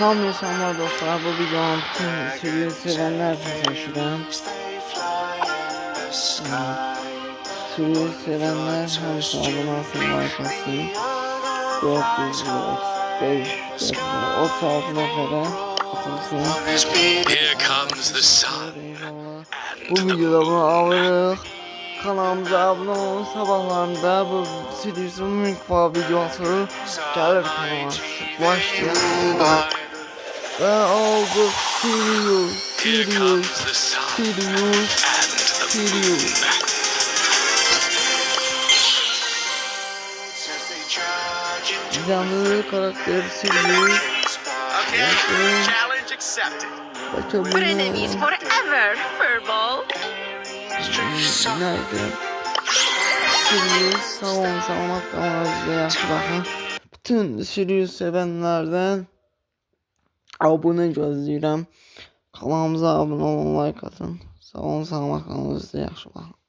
Hamı salamlar dostlar, bu videonun bütün seriyi sevenler için seçildim. Seriyi sevenler hamısı abone olsun, like atsın. 435, 436 nefere atılsın. İnşallah bu videoda bunu alırıq. Kanalımıza abone olun, sabahlarında bu Sidirsin Mülkva videosu gelir kanala. Başlayalım. Ve aldık Sirius. Canlı karakter Sirius. We're enemies forever, Furball. Nerede? Sirius sağlam kanalımıza yaxşı baxın. Bütün Sirius sevenlerden abone gözləyirəm. Kanalımıza abone olun, like atın. Sağ olun, salamat, kanalınızda yaxşı baxın.